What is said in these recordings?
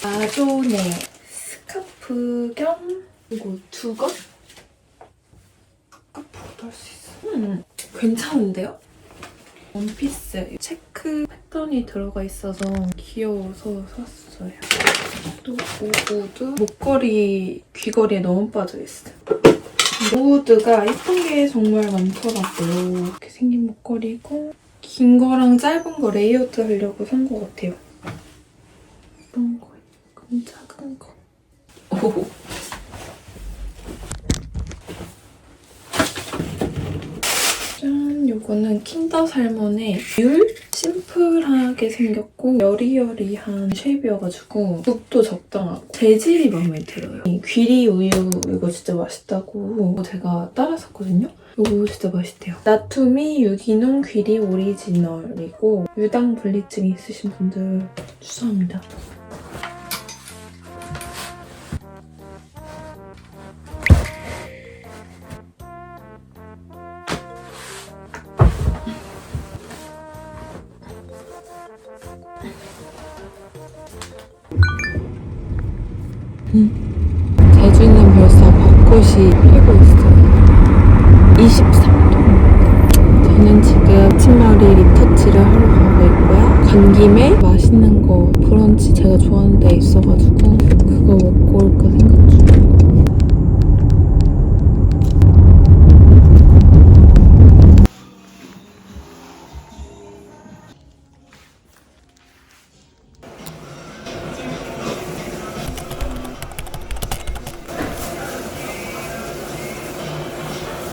마존의 스카프 겸 이거 두건? 스카프로도 할 수 있어. 괜찮은데요? 원피스 체크 패턴이 들어가 있어서 귀여워서 샀어요. 또 오브드 목걸이 귀걸이에 너무 빠져있어요. 오브드가 예쁜 게 정말 많더라고요. 이렇게 생긴 목걸이고 긴 거랑 짧은 거 레이어드 하려고 산 것 같아요. 이런 거 있고 작은 거. 오. 짠! 요거는 킨더 살몬의 뮬? 심플하게 생겼고 여리여리한 쉐입이어가지고 룩도 적당하고 재질이 마음에 들어요. 이 귀리 우유 이거 진짜 맛있다고 제가 따라 샀거든요? 이거 진짜 맛있대요. 나투미 유기농 귀리 오리지널이고 유당 불내증이 있으신 분들 추천합니다. 제주는 벌써 벚꽃이 피고 있어요. 23도. 저는 지금 아침머리 리터치를 하러 가고 있고요. 간 김에 맛있는 거 브런치 제가 좋아하는 데 있어가지고 그거 먹고 올까 생각 중이에요.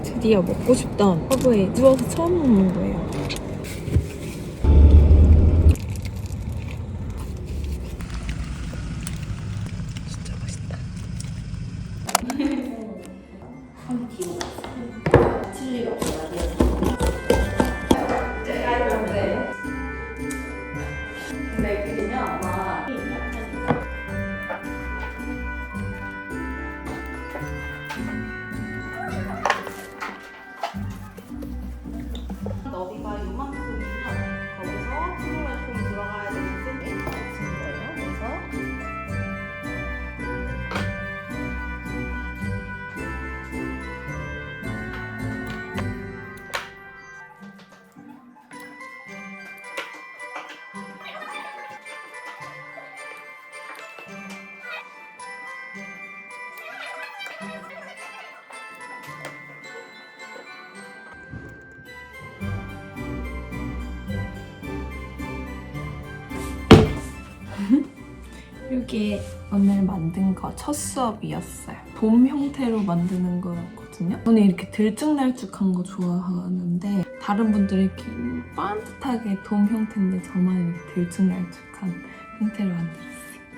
드디어 먹고 싶던 허브에 누워서 처음 먹는 거예요. 진짜 맛있다. 칠리가 근데 그냥 아마 너비가 요만큼이면 거기서 플로라폼 들어가야 되는데 맞춘 거예요. 그래서 이게 오늘 만든 거 첫 수업이었어요. 돔 형태로 만드는 거였거든요. 저는 이렇게 들쭉날쭉한 거 좋아하는데 다른 분들은 이렇게 반듯하게 돔 형태인데 저만 이렇게 들쭉날쭉한 형태로 만들었어요.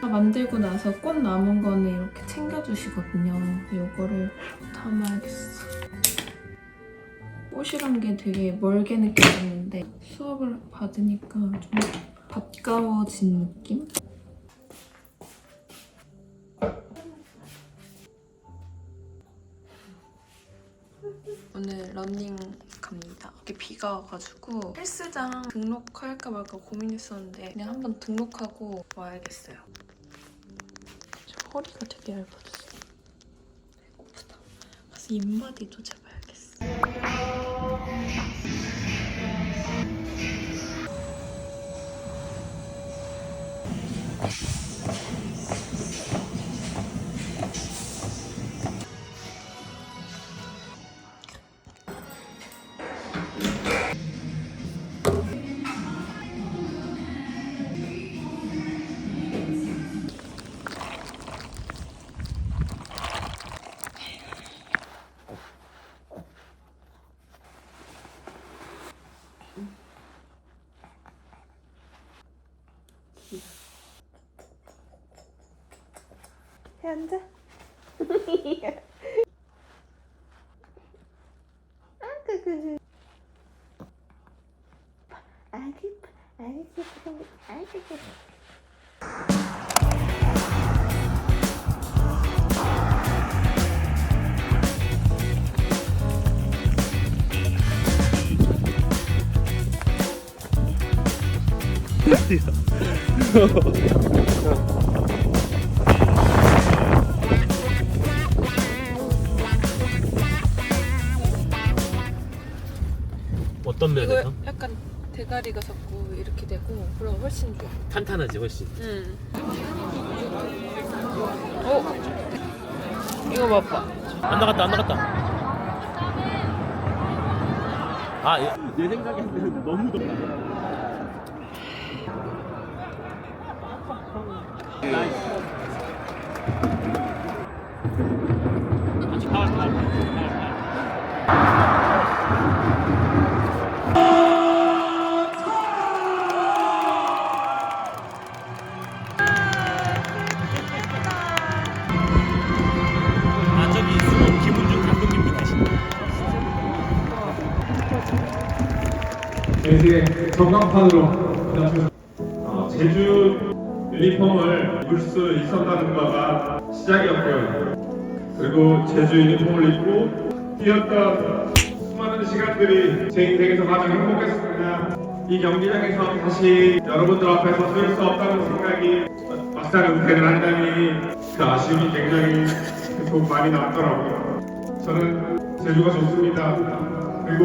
만들고 나서 꽃 남은 거는 이렇게 챙겨주시거든요. 이거를 담아야겠어. 꽃이란 게 되게 멀게 느껴졌는데 수업을 받으니까 좀 가까워진 느낌? 오늘 러닝 갑니다. 이렇게 비가 와가지고 헬스장 등록할까 말까 고민했었는데 그냥 한번 등록하고 와야겠어요. 저 허리가 되게 얇아졌어. 배고프다. 가서 인바디도 재봐야겠어. 해 앉아. 어떤 면에서? 이거 약간 대가리가 자꾸 이렇게 되고 그럼 훨씬 좋아. 탄탄하지 훨씬. 이거 봐봐. 안 나갔다 안 나갔다. 아, 내 생각에는 너무 덥다. 아, 저기 수원 김은중 감독님 계신데. 이제 전광판으로 제주 유니폼을 입을 수 있었다는 거가 시작이었고요. 그리고 제주 유니폼을 입고 뛰었던 수많은 시간들이 제 인생에서 가장 행복했습니다. 이 경기장에서 다시 여러분들 앞에서 설 수 없다는 생각이 막상 은퇴를 한다니 그 아쉬움이 굉장히 좀 많이 남더라고요. 저는 제주가 좋습니다. 그리고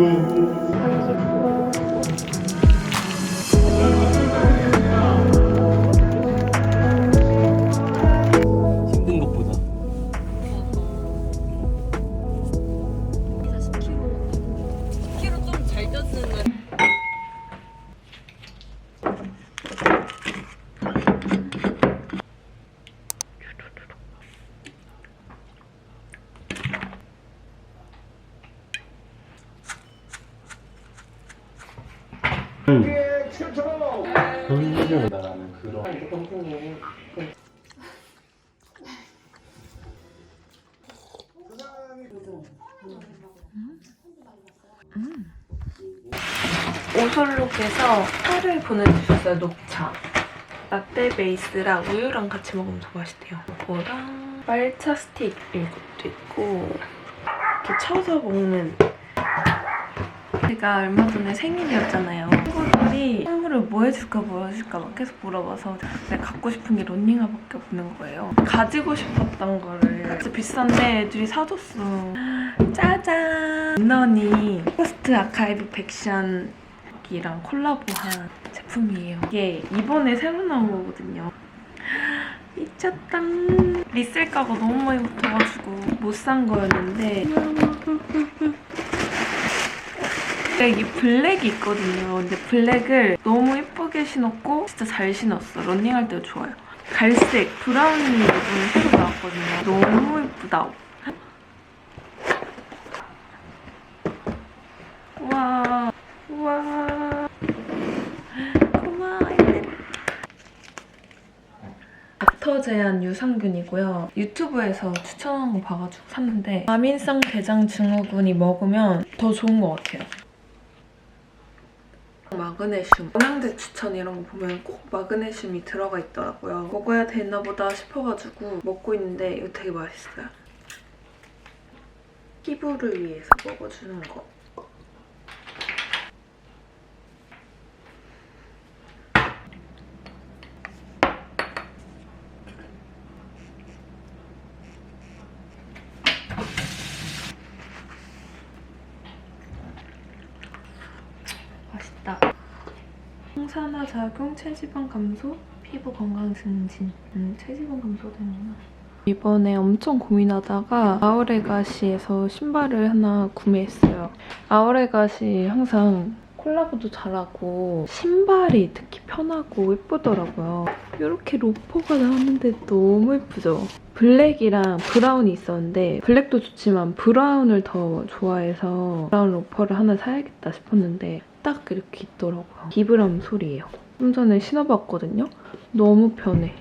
힘든 것보다. 10kg 좀 잘 쪘는 날. 오설록에서 차를 보내주셨어요. 녹차 라떼 베이스랑 우유랑 같이 먹으면 더 맛있대요. 이거랑 말차 스틱 이것도 있고 이렇게 쳐서 먹는. 제가 얼마 전에 생일이었잖아요. 친구들이 선물을 뭐 해줄까 막 계속 물어봐서 내가 갖고 싶은 게 런닝화밖에 없는 거예요. 가지고 싶었던 거를 진짜 비싼데 애들이 사줬어. 짜잔! 민원이 포스트 아카이브 백션이랑 콜라보한 제품이에요. 이게 이번에 새로 나온 거거든요. 미쳤다. 리셀가가 너무 많이 붙어가지고 못 산 거였는데 이 블랙이 있거든요. 근데 블랙을 너무 예쁘게 신었고 진짜 잘 신었어. 런닝할 때도 좋아요. 갈색, 브라운이 이번에 새로 나왔거든요. 너무 예쁘다. 우와, 우와. 고마워. 닥터 제한 유산균이고요. 유튜브에서 추천한 거 봐가지고 샀는데 과민성 대장 증후군이 먹으면 더 좋은 것 같아요. 마그네슘, 영양제 추천 이런 거 보면 꼭 마그네슘이 들어가 있더라고요. 먹어야 되나 보다 싶어가지고 먹고 있는데 이거 되게 맛있어요. 피부를 위해서 먹어주는 거. 맛있다. 항산화 작용, 체지방 감소, 피부 건강 증진. 체지방 감소되는구나. 이번에 엄청 고민하다가 아우레가시에서 신발을 하나 구매했어요. 아우레가시 항상 콜라보도 잘하고 신발이 특히 편하고 예쁘더라고요. 이렇게 로퍼가 나왔는데 너무 예쁘죠? 블랙이랑 브라운이 있었는데 블랙도 좋지만 브라운을 더 좋아해서 브라운 로퍼를 하나 사야겠다 싶었는데 딱 이렇게 있더라고요. 비브람 소리예요. 좀 전에 신어봤거든요? 너무 편해.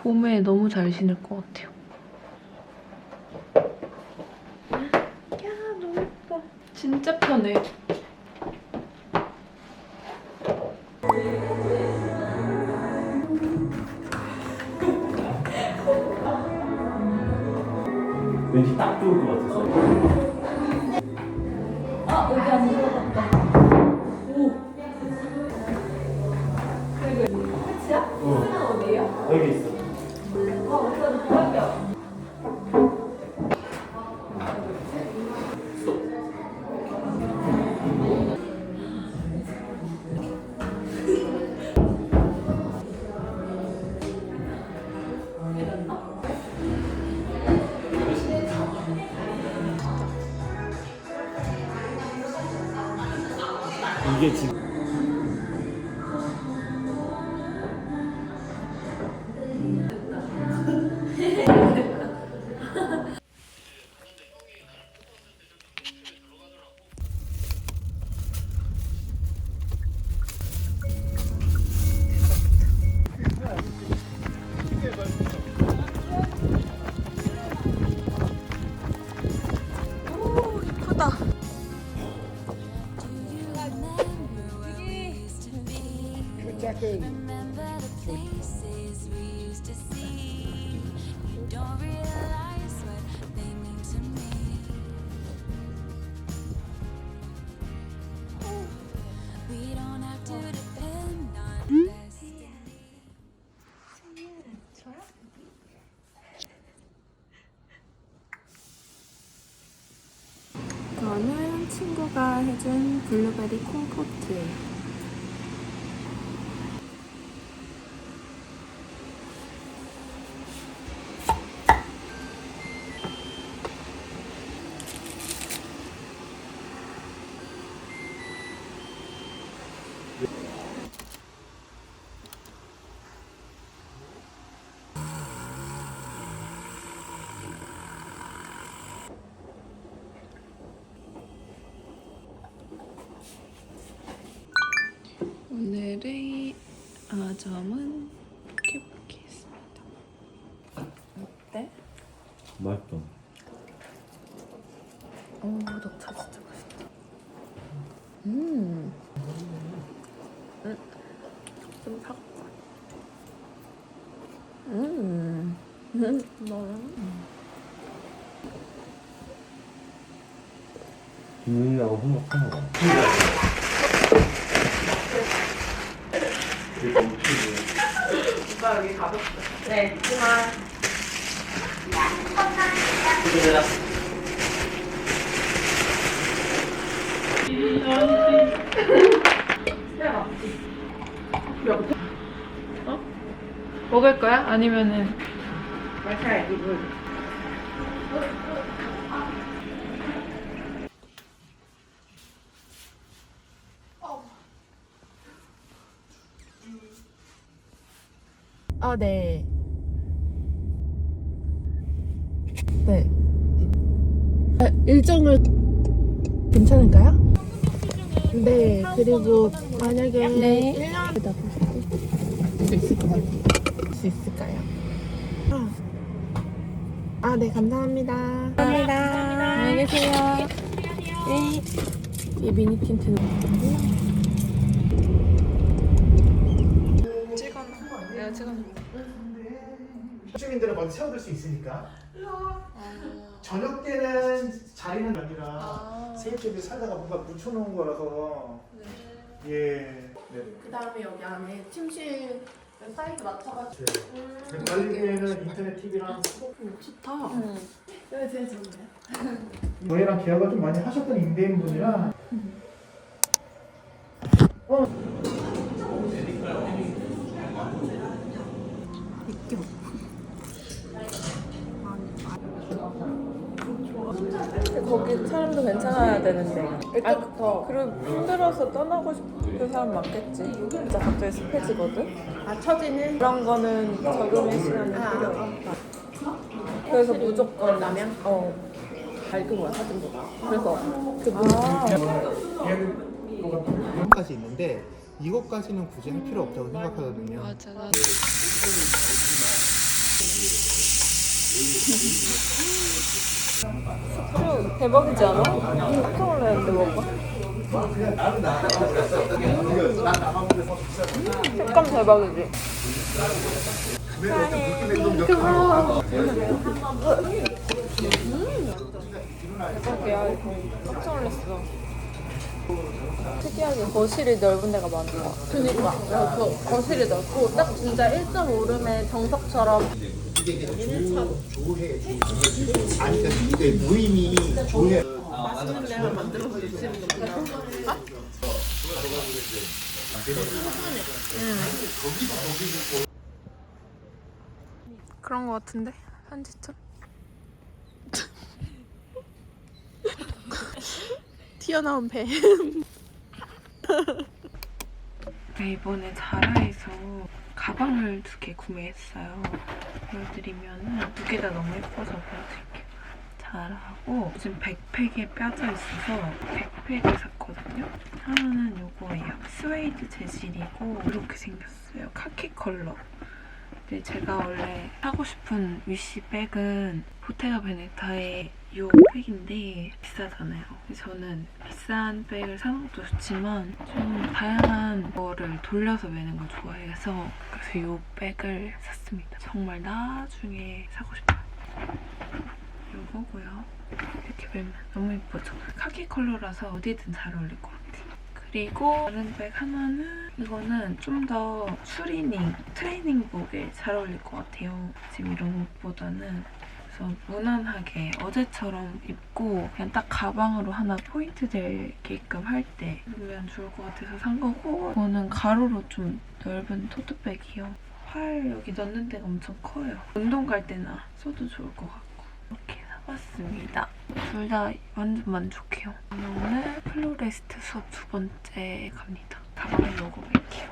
봄에 너무 잘 신을 것 같아요. 야, 너무 예뻐. 진짜 편해. 왠지 딱 좋을 것 같아서. 아, 여기 안 들어갔다. 오. 끝이야? 쓰는 어디예요? 여기 있어. 아, 어쩌다 보라겨. 이게 지금 크다. 이거는 친구가 해준 블루베리 콩포트. 오늘의 아점은 포켓포켓입니다. 어때? 맛있다. 녹차 진짜 맛있다. 좀 사갈까? 김윤이라고 행복한 거. 오빠 여기 가볍다. 네, 그만. 어? 먹을 거야? 아니면은 네. 네. 일정을 괜찮을까요? 네. 그리고 만약에 1년이다 볼수 있을 것 같아요. 수 있을까요? 네. 감사합니다. 감사합니다. 안녕히 계세요. 네. 이 미니 틴트는 내가 찍었는데. 주민들은 먼저 세워둘 수 있으니까 저녁 때는 자리는 아니라 세입집에 살다가 뭔가 묻혀놓은 거라서 예. 그 다음에 여기 안에 침실 사이즈 맞춰가지고. 관리비에는 인터넷 TV랑 좋다. 네, 제일 좋네요. 저희랑 계약을 좀 많이 하셨던 임대인분이라 거기 사람도 괜찮아야 되는데. 그리고 힘들어서 떠나고 싶은 사람 많겠지. 진짜 갑자기 습해지거든. 처지는 그런 거는 적응의 시간이 필요해. 그래서 무조건 라면. 밝은 거야 사진보다. 그래서 이것까지 있는데 이것까지는 굳이 할 필요 없다고 생각하거든요. 맞아. 대박이지 않아? 깜짝 놀랐는데 먹어. 색감 대박이지? 대박이야 이거. 깜짝 놀랐어. 특이하게 거실이 넓은 데가 많다. 그니까 거실이 넓고 딱 진짜 1.5룸의 정석처럼. 이게 조회 아니 그러니까 이게 모임이 조회 맛있는 데를 만들어서 주시는 거구나. 그런 거 같은데? 편지점? 튀어나온 배. 이번에 자라에서 가방을 2개 구매했어요. 보여드리면은 2개 다 너무 예뻐서 보여드릴게요. 자라하고 지금 백팩에 빠져 있어서 백팩을 샀거든요. 하나는 요거예요. 스웨이드 재질이고 이렇게 생겼어요. 카키 컬러. 근데 제가 원래 사고 싶은 위시 백은 보테가 베네타의 이 백인데 비싸잖아요. 저는 비싼 백을 사는 것도 좋지만 좀 다양한 거를 돌려서 매는 걸 좋아해서 그래서 이 백을 샀습니다. 정말 나중에 사고 싶어요. 이거고요. 이렇게 매면 너무 예쁘죠? 카키 컬러라서 어디든 잘 어울릴 것 같아요. 그리고 다른 백 하나는 이거는 좀 더 트레이닝복에 잘 어울릴 것 같아요. 지금 이런 옷보다는. 그래서 무난하게 어제처럼 입고 그냥 딱 가방으로 하나 포인트 되게끔 할 때 입으면 좋을 것 같아서 산 거고 이거는 가로로 좀 넓은 토트백이요. 팔 여기 넣는 데가 엄청 커요. 운동 갈 때나 써도 좋을 것 같고 이렇게 사봤습니다. 둘 다 완전 만족해요. 오늘 플로레스트 수업 2번째 갑니다. 가방에 넣어볼게요.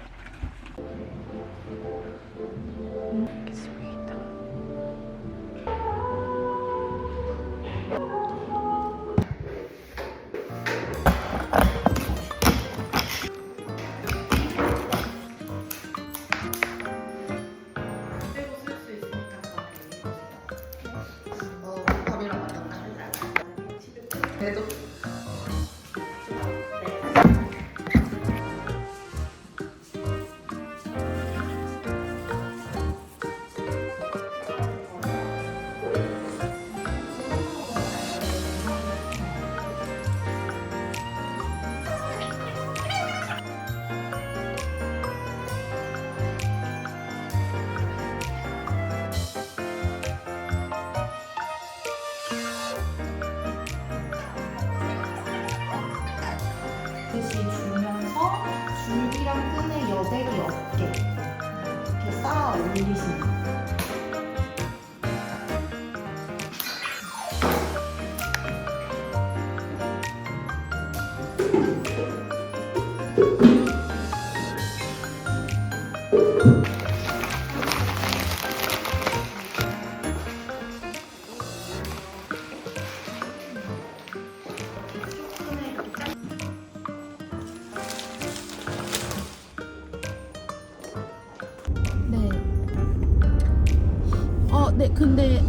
알겠습니다. 듯이 주면서 줄기랑 끈의 여백이 없게 이렇게 쌓아 올리시는 거예요. 네, 근데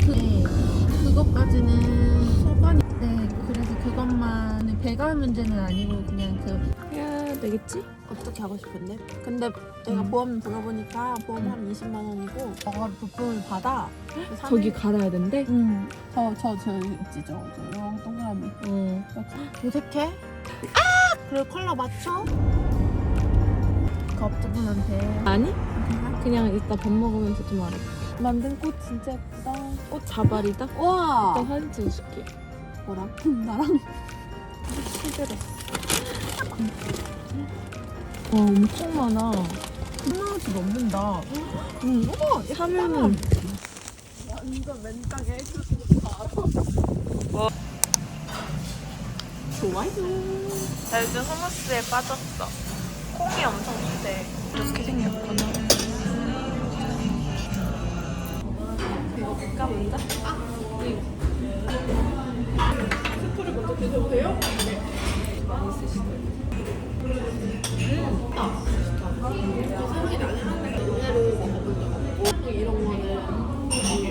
그것까지는 소관이. 네, 그래서 그것만 배가 문제는 아니고 그냥 해야 되겠지? 어떻게 하고 싶은데? 근데 내가 보험 들어보니까 보험 한 20만 원이고 너가 부품을 받아. 저기 갈아야 된대? 저 있지 저 동그라미. 도색해? 그리고 컬러 맞춰? 그 업주분한테. 아니? 그냥 이따 밥 먹으면서 좀 알아. 만든 꽃 진짜 예쁘다. 꽃 자발이다? 우와. 나 사진 찍어줄게. 뭐랑? 나랑? 와 엄청 많아. 하나씩 넘는다. 우와. 사면은 완전 맨땅에 해주시는 거 알아. 좋아요. 나 요즘 후무스에 빠졌어. 콩이 엄청 주대. 이렇게 생겼구나. 이거 볼까 먼저? 스프를 먼저 드셔도 돼요? 네. 많이 쓰시더라고요. 사실 안 해봤는데 그대로 먹어본 적 없고 이런 거는 되게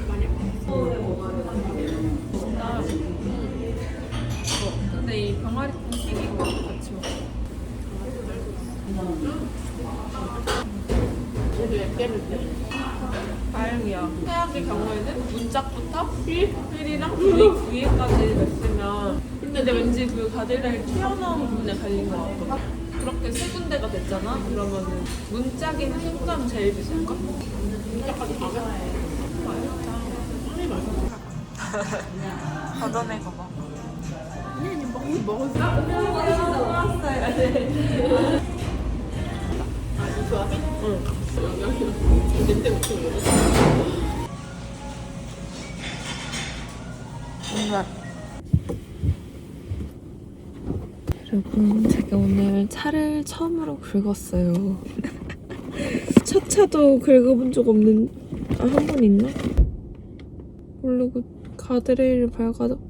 많이 먹었어요. 근데 이 병아리콩 튀긴 것도 같이 먹어. 다행이야. 최악의 경우에는 문짝부터 1이랑 9위까지 냈으면 근데 왠지 그 가드레일 튀어나온 부분에 갈린 것 같거든. 그렇게 세 군데가 됐잖아? 그러면은 문짝인 흰감 제일 비쌀까? 문짝까지 가면? 걷어내고 먹었어? 먹었어요. 네. 좋아? 응. 냄새 엄청 먹었어. 여러분, 제가 오늘 차를 처음으로 긁었어요. 첫 차도 긁어본 적 없는... 한 번 있나? 모르고 가드레일을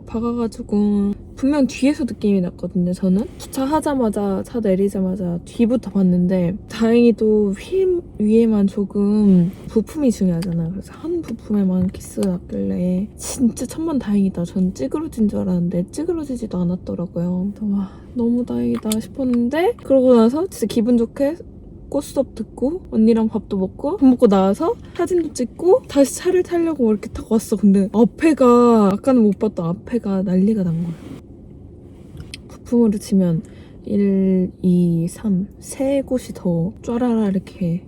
박아가지고 분명 뒤에서 느낌이 났거든요. 저는 주차하자마자 차 내리자마자 뒤부터 봤는데 다행히도 휠 위에만 조금 부품이 중요하잖아요. 그래서 한 부품에만 키스가 났길래 진짜 천만다행이다. 전 찌그러진 줄 알았는데 찌그러지지도 않았더라고요. 그래서 와, 너무 다행이다 싶었는데 그러고 나서 진짜 기분 좋게 꽃수업 듣고 언니랑 밥도 먹고 밥 먹고 나와서 사진도 찍고 다시 차를 타려고 이렇게 타고 왔어. 근데 앞에가 아까는 못 봤던 앞에가 난리가 난 거야. 부품으로 치면 1, 2, 3 세 곳이 더 쫘라라 이렇게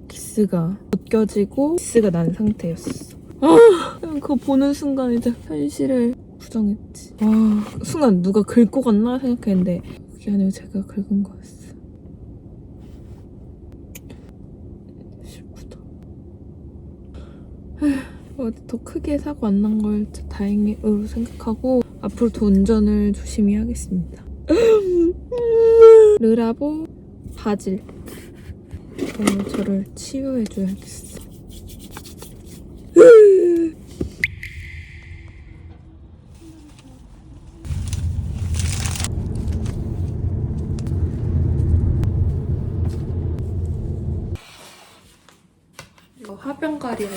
기스가 벗겨지고 기스가 난 상태였어. 그거 보는 순간 이제 현실을 부정했지. 와, 순간 누가 긁고 갔나 생각했는데 그게 아니고 제가 긁은 거였어. 더 크게 사고 안 난 걸 다행으로 생각하고 앞으로도 운전을 조심히 하겠습니다. 르라보 바질 저를 치유해줘야겠어. 이거 화병가리를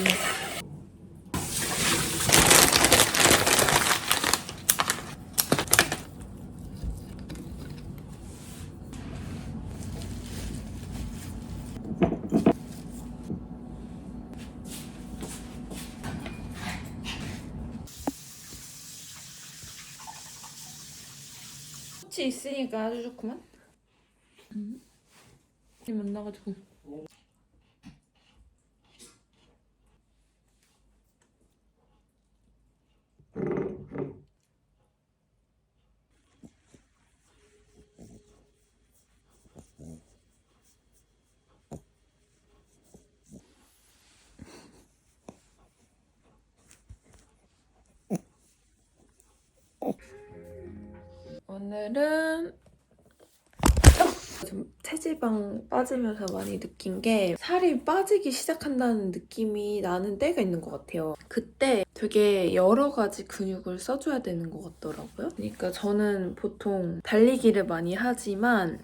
꽃이 있으니까 아주 좋구만. 만나가지고 오늘은 좀 체지방 빠지면서 많이 느낀 게 살이 빠지기 시작한다는 느낌이 나는 때가 있는 것 같아요. 그때 되게 여러 가지 근육을 써줘야 되는 것 같더라고요. 그러니까 저는 보통 달리기를 많이 하지만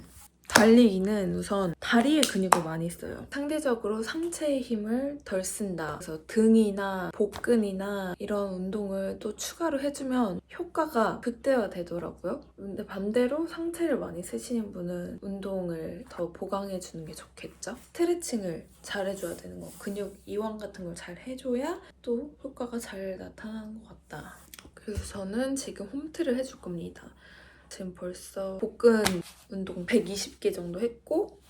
달리기는 우선 다리에 근육을 많이 써요. 상대적으로 상체의 힘을 덜 쓴다. 그래서 등이나 복근이나 이런 운동을 또 추가로 해주면 효과가 극대화되더라고요. 근데 반대로 상체를 많이 쓰시는 분은 운동을 더 보강해주는 게 좋겠죠? 스트레칭을 잘 해줘야 되는 거. 근육 이완 같은 걸 잘 해줘야 또 효과가 잘 나타나는 것 같다. 그래서 저는 지금 홈트를 해줄 겁니다. 지금 벌써 복근 운동 120개 정도 했고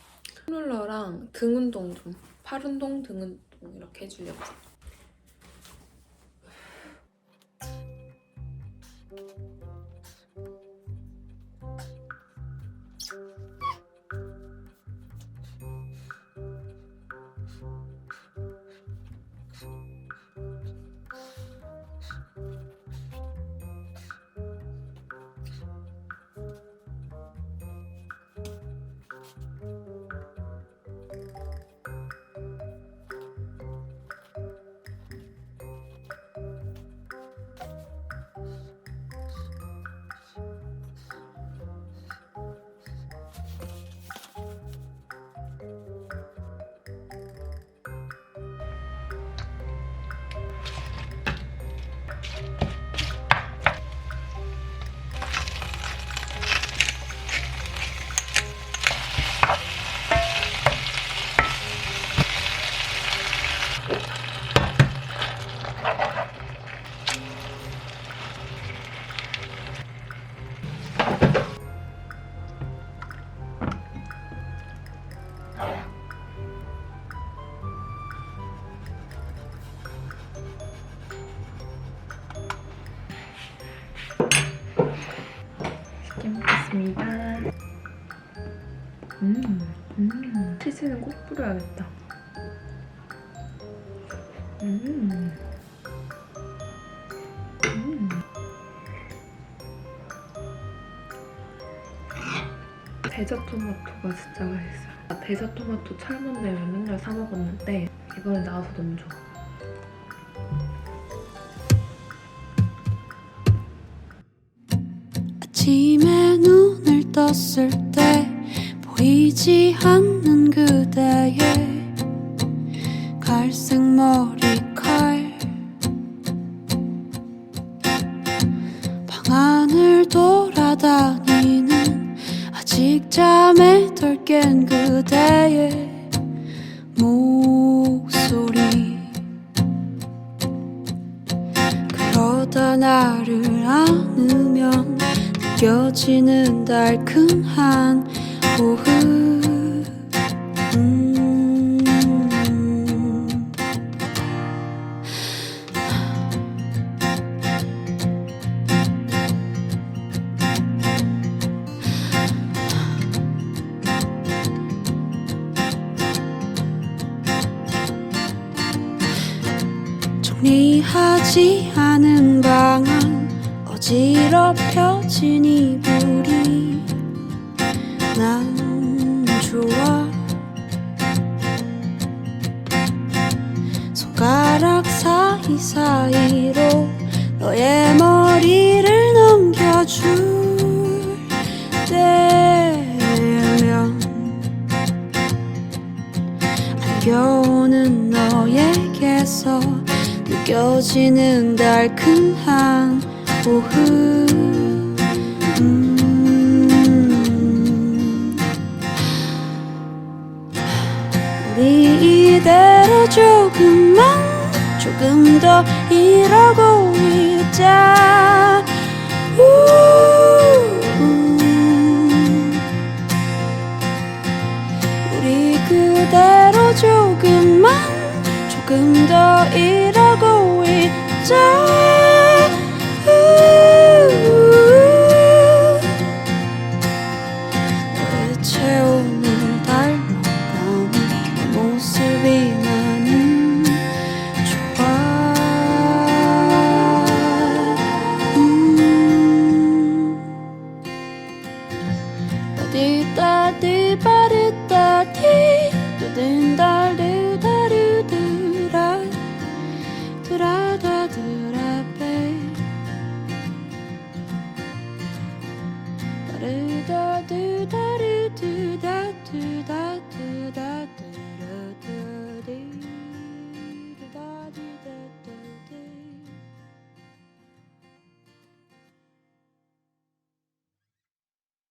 롤러랑 등 운동 좀 팔 운동, 등 운동 이렇게 해주려고. 먹겠습니다. 치즈는 꼭 뿌려야겠다. 대저토마토가 진짜 맛있어요. 대저토마토 철문대면 맨날 사 먹었는데 이번에 나와서 너무 좋아. 아침에 눈을 떴을 때 보이지 않는 그대의 갈색 머리칼, 방 안을 돌아다니는 아직 잠에 덜 깬 그대의 목소리, 그러다 나를 안으면 느껴지는 달큰한 호흡. 정리하지 않은 방안, 어지럽혀진 이불이 난 좋아. 손가락 사이사이로 너의 머리를 넘겨줄 때면 안겨오는 너에게서 느껴지는 달큰한 호흡. 우리 이대로 조금 더 이러고 있자. 우리 그대로 조금 더 이러고 있자. 대체 오늘 닮아가는 내 모습이 나는 좋아. 따디따디 바리따디 두든달두다르두라 드라다드라베 바르다두다르두다두다두다